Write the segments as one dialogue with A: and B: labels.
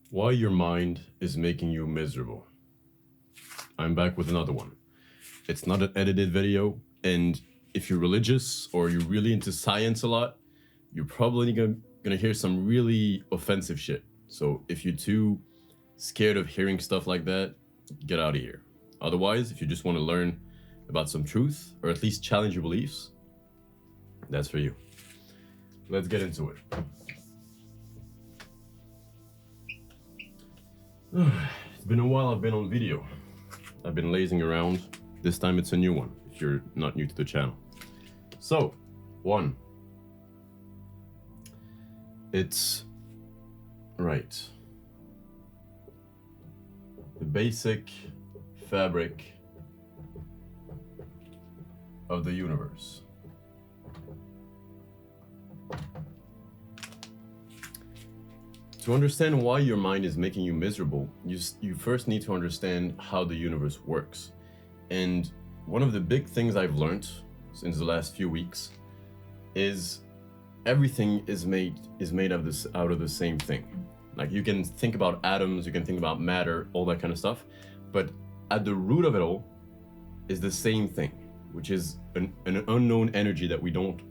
A: Why your mind is making you miserable. I'm back with another one. It's not an edited video, and if you're religious or you're really into science a lot, you're probably gonna hear some really offensive shit. So if you're too scared of hearing stuff like that, get out of here. Otherwise, if you just want to learn about some truth, or at least challenge your beliefs, that's for you. Let's get into it. It's been a while I've been on video. I've been lazing around. This time it's a new one, if you're not new to the channel. So, one. It's right. The basic fabric of the universe. To understand why your mind is making you miserable, you first need to understand how the universe works. And one of the big things I've learned since the last few weeks is everything is made out of the same thing. Like, you can think about atoms, you can think about matter, all that kind of stuff, but at the root of it all is the same thing, which is an unknown energy that we don't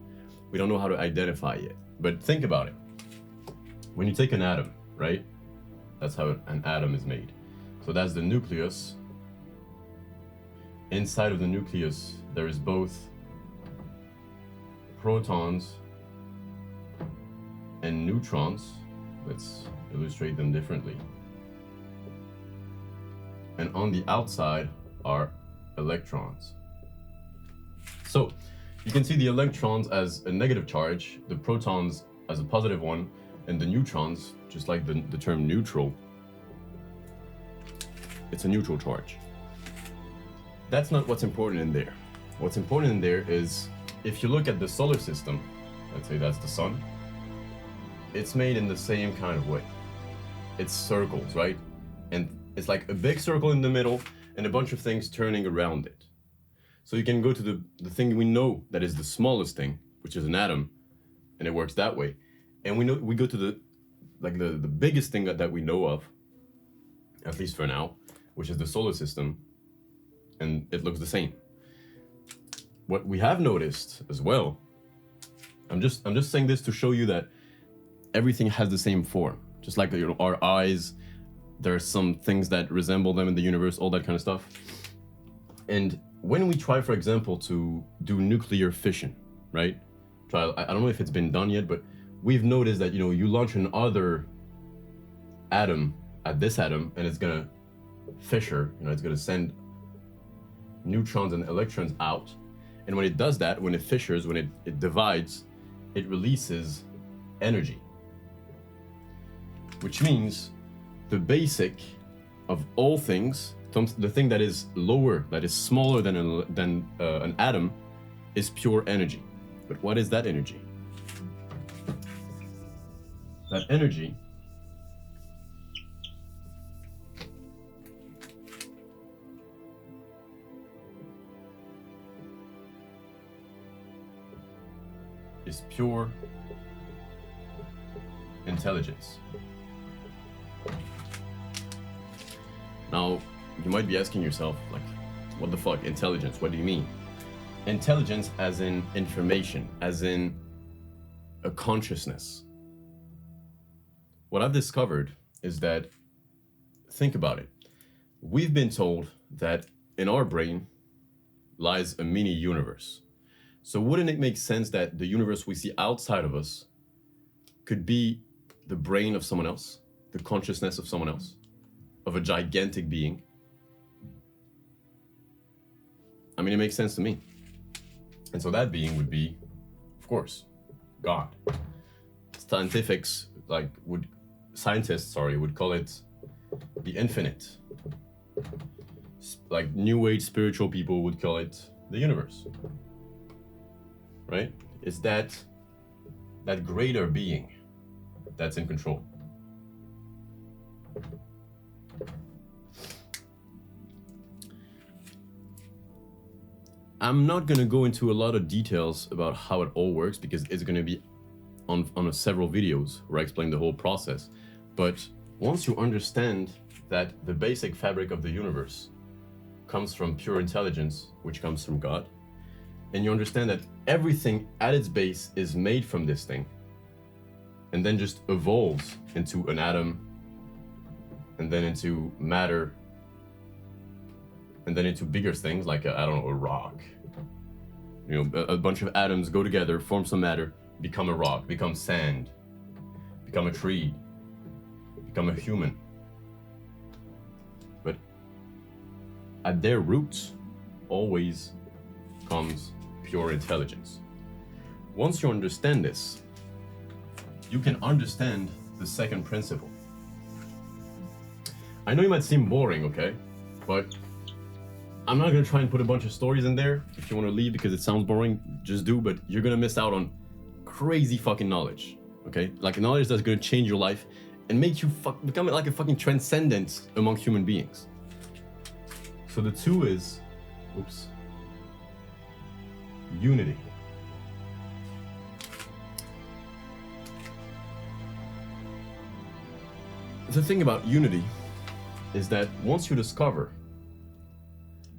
A: know how to identify yet. But think about it. When you take an atom, right? That's how an atom is made. So that's the nucleus. Inside of the nucleus, there is both protons and neutrons. Let's illustrate them differently. And on the outside are electrons. So you can see the electrons as a negative charge, the protons as a positive one, and the neutrons, just like the term neutral, it's a neutral charge. That's not what's important in there. What's important in there is, if you look at the solar system, let's say that's the sun, it's made in the same kind of way. It's circles, right? And it's like a big circle in the middle and a bunch of things turning around it. So you can go to the thing we know that is the smallest thing, which is an atom, and it works that way. And we go to the biggest thing that we know of, at least for now, which is the solar system, and it looks the same. What we have noticed as well, I'm just saying this to show you that everything has the same form. Just like, you know, our eyes, there are some things that resemble them in the universe, all that kind of stuff. And when we try, for example, to do nuclear fission, right? I don't know if it's been done yet, but we've noticed that, you know, you launch another atom at this atom and it's gonna fissure, you know, it's gonna send neutrons and electrons out. And when it does that, when it fissures, when it divides, it releases energy. Which means the basic of all things, the thing that is lower, that is smaller than an atom, is pure energy. But what is that energy? That energy is pure intelligence. Now, you might be asking yourself, like, what the fuck, intelligence? What do you mean? Intelligence as in information, as in a consciousness. What I've discovered is that, think about it. We've been told that in our brain lies a mini universe. So wouldn't it make sense that the universe we see outside of us could be the brain of someone else, the consciousness of someone else, of a gigantic being? I mean, it makes sense to me. And so that being would be, of course, God. Scientists would call it the infinite. Like New Age spiritual people would call it the universe. Right? It's that greater being that's in control. I'm not going to go into a lot of details about how it all works because it's going to be on several videos where I explain the whole process. But once you understand that the basic fabric of the universe comes from pure intelligence, which comes from God, and you understand that everything at its base is made from this thing, and then just evolves into an atom, and then into matter, and then into bigger things like I don't know, a rock. You know, a bunch of atoms go together, form some matter, become a rock, become sand, become a tree, become a human. But at their roots always comes pure intelligence. Once you understand this, you can understand the second principle. I know it might seem boring, okay? But I'm not gonna try and put a bunch of stories in there. If you wanna leave because it sounds boring, just do, but you're gonna miss out on crazy fucking knowledge, okay? Like knowledge that's gonna change your life and make you become like a fucking transcendent among human beings. So the two is, unity. The thing about unity is that once you discover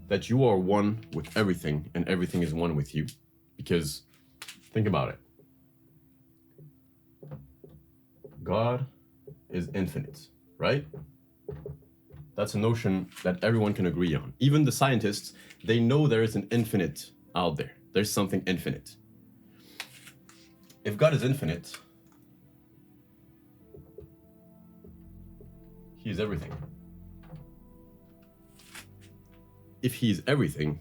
A: that you are one with everything and everything is one with you, because think about it. God is infinite, right? That's a notion that everyone can agree on. Even the scientists, they know there is an infinite out there. There's something infinite. If God is infinite, He is everything. If He is everything,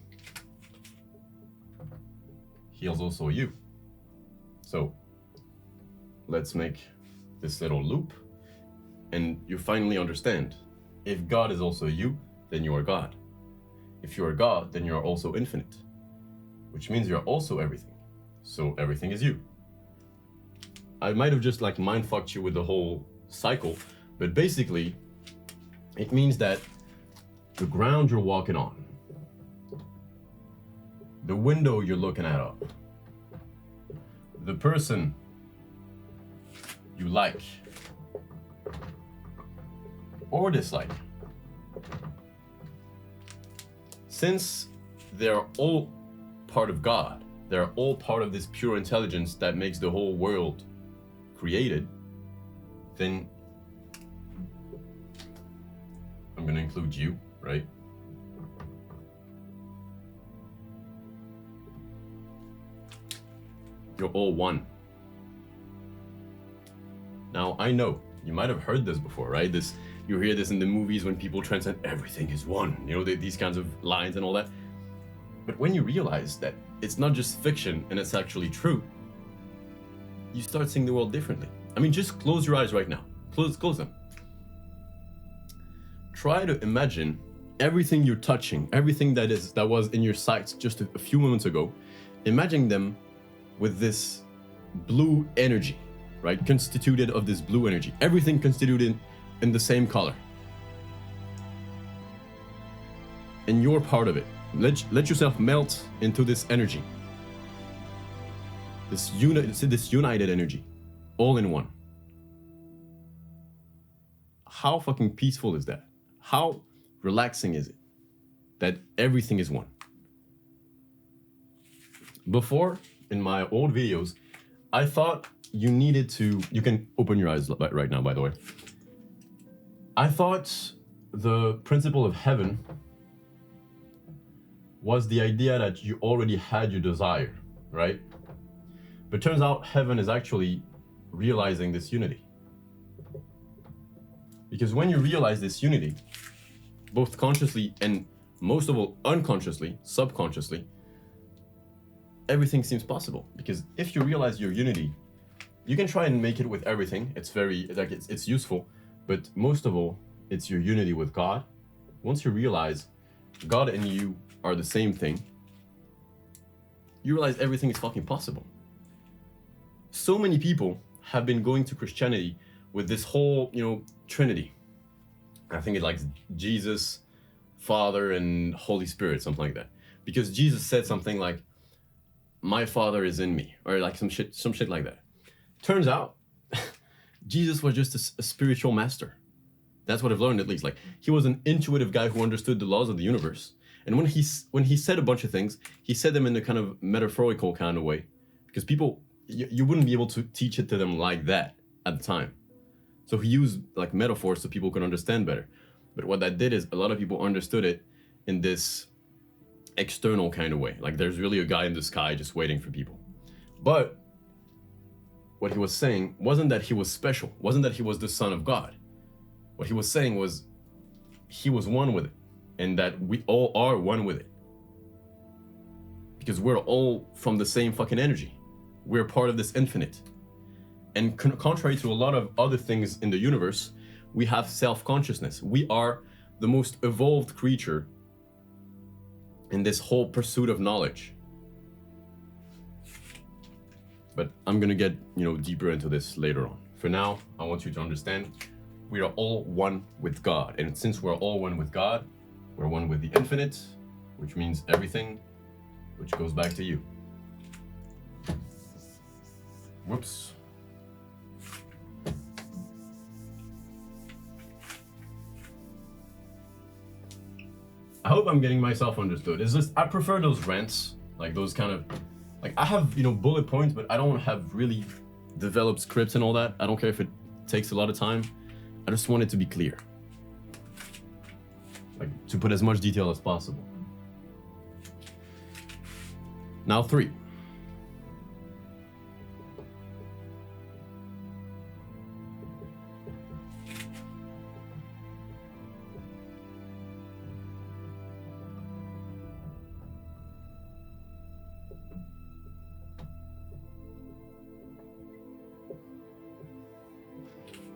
A: He is also you. So let's make this little loop, and you finally understand. If God is also you, then you are God. If you are God, then you are also infinite, which means you're also everything. So everything is you. I might have just like mind fucked you with the whole cycle, but basically it means that the ground you're walking on, the window you're looking at up, the person you like or dislike, since they're all part of God, they're all part of this pure intelligence that makes the whole world created, then I'm going to include you, right? You're all one. Now, I know you might have heard this before, right? You hear this in the movies when people transcend, everything is one, you know, these kinds of lines and all that. But when you realize that it's not just fiction and it's actually true, you start seeing the world differently. I mean, just close your eyes right now. Close them. Try to imagine everything you're touching, everything that was in your sight just a few moments ago. Imagine them with this blue energy, right? Constituted of this blue energy. Everything constituted in the same color. And you're part of it. Let yourself melt into this energy. This united energy. All in one. How fucking peaceful is that? How relaxing is it that everything is one? Before, in my old videos, I thought you needed to... You can open your eyes right now, by the way. I thought the principle of heaven was the idea that you already had your desire, right? But turns out heaven is actually realizing this unity. Because when you realize this unity, both consciously and most of all unconsciously, subconsciously, everything seems possible. Because if you realize your unity, you can try and make it with everything. It's very, like, it's useful, but most of all, it's your unity with God. Once you realize God and you are the same thing, you realize everything is fucking possible. So many people have been going to Christianity with this whole, Trinity. I think it's like Jesus, Father, and Holy Spirit, something like that. Because Jesus said something like, "My Father is in me," or like some shit like that. Turns out, Jesus was just a spiritual master. That's what I've learned, at least. Like, he was an intuitive guy who understood the laws of the universe. And when he said a bunch of things, he said them in a kind of metaphorical kind of way, because people, you wouldn't be able to teach it to them like that at the time. So he used like metaphors so people could understand better. But what that did is a lot of people understood it in this external kind of way. Like, there's really a guy in the sky just waiting for people. But what he was saying wasn't that he was special, wasn't that he was the son of God. What he was saying was he was one with it, and that we all are one with it. Because we're all from the same fucking energy. We're part of this infinite. And contrary to a lot of other things in the universe, we have self-consciousness. We are the most evolved creature in this whole pursuit of knowledge. But I'm gonna get, deeper into this later on. For now, I want you to understand we are all one with God. And since we're all one with God, we're one with the infinite, which means everything, which goes back to you. Whoops. I hope I'm getting myself understood. It's just, I prefer those rants, like those kind of, like I have, bullet points, but I don't have really developed scripts and all that. I don't care if it takes a lot of time. I just want it to be clear. Like, to put as much detail as possible. Now 3.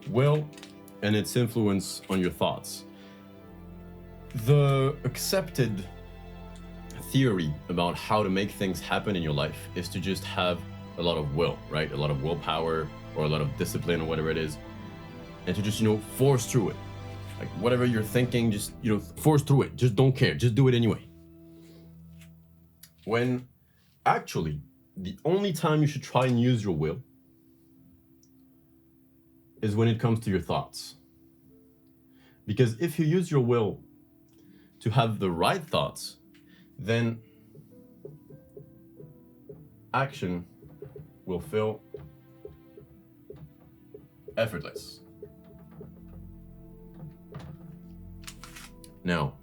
A: Will and its influence on your thoughts. The accepted theory about how to make things happen in your life is to just have a lot of will, right? A lot of willpower or a lot of discipline or whatever it is. And to just, force through it. Like whatever you're thinking, just, force through it. Just don't care. Just do it anyway. When actually, the only time you should try and use your will is when it comes to your thoughts. Because if you use your will to have the right thoughts, then action will feel effortless. Now,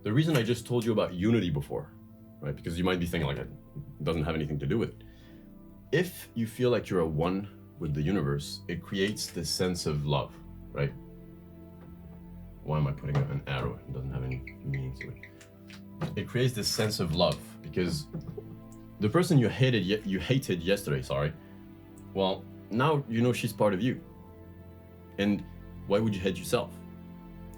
A: the reason I just told you about unity before, right? Because you might be thinking like it doesn't have anything to do with it. If you feel like you're a one with the universe, it creates this sense of love, right? Why am I putting an arrow? It doesn't have any meaning to it. It creates this sense of love because the person you hated yesterday, well, now you know she's part of you. And why would you hate yourself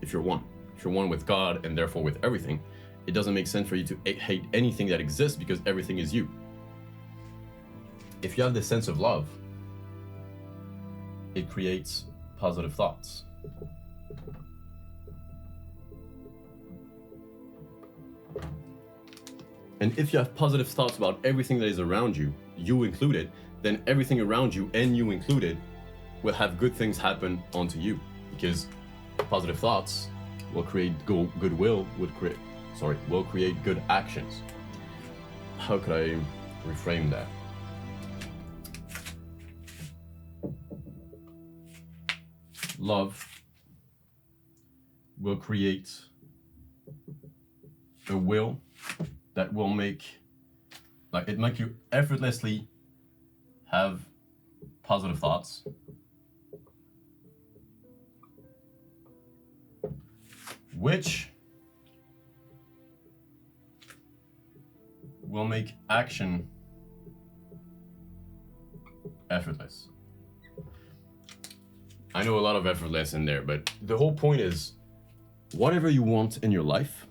A: if you're one? If you're one with God and therefore with everything, it doesn't make sense for you to hate anything that exists because everything is you. If you have this sense of love, it creates positive thoughts. And if you have positive thoughts about everything that is around you, you included, then everything around you and you included will have good things happen onto you, because positive thoughts will create goodwill, will create good actions. How could I reframe that? Love will create a will that will make you effortlessly have positive thoughts, which will make action effortless. I know a lot of effortless in there, but the whole point is whatever you want in your life,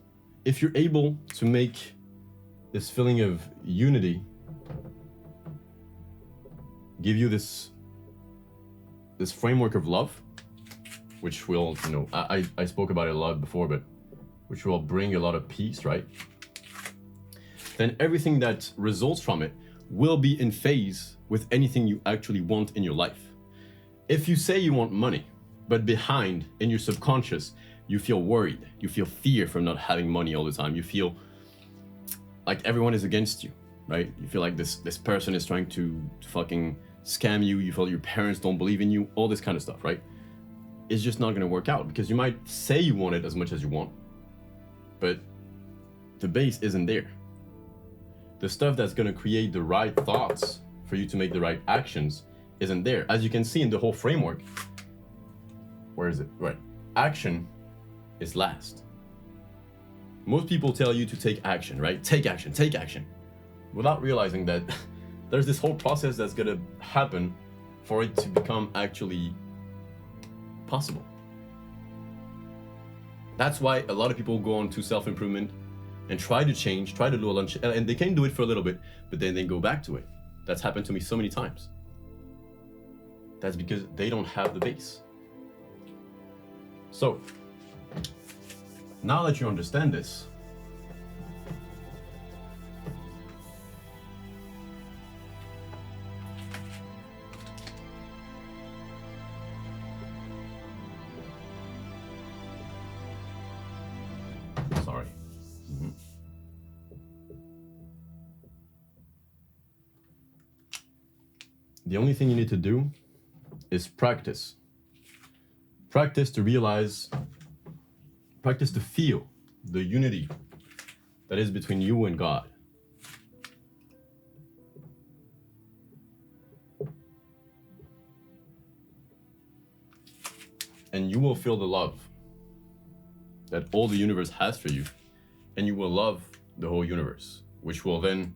A: if you're able to make this feeling of unity give you this framework of love, which will, I spoke about it a lot before, but which will bring a lot of peace, right? Then everything that results from it will be in phase with anything you actually want in your life. If you say you want money, But behind, in your subconscious, you feel worried. You feel fear from not having money all the time. You feel like everyone is against you, right? You feel like this person is trying to fucking scam you. You feel your parents don't believe in you, all this kind of stuff, right? It's just not gonna work out because you might say you want it as much as you want, but the base isn't there. The stuff that's gonna create the right thoughts for you to make the right actions isn't there. As you can see in the whole framework, where is it? Right. Action is last. Most people tell you to take action, right? Take action, without realizing that there's this whole process that's gonna happen for it to become actually possible. That's why a lot of people go on to self-improvement and try to change, try to do a lunch, and they can do it for a little bit, but then they go back to it. That's happened to me so many times. That's because they don't have the base. So, now that you understand this, sorry. The only thing you need to do is practice. Practice to realize, practice to feel the unity that is between you and God. And you will feel the love that all the universe has for you, and you will love the whole universe, which will then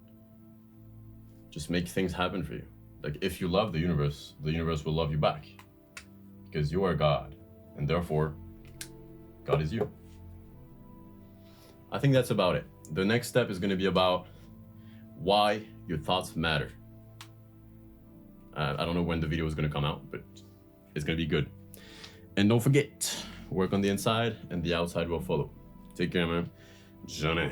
A: just make things happen for you. Like if you love the universe will love you back, because you are God, and therefore God is you. I think that's about it. The next step is going to be about why your thoughts matter. I don't know when the video is going to come out, but it's going to be good. And don't forget, work on the inside and the outside will follow. Take care, man. Johnny.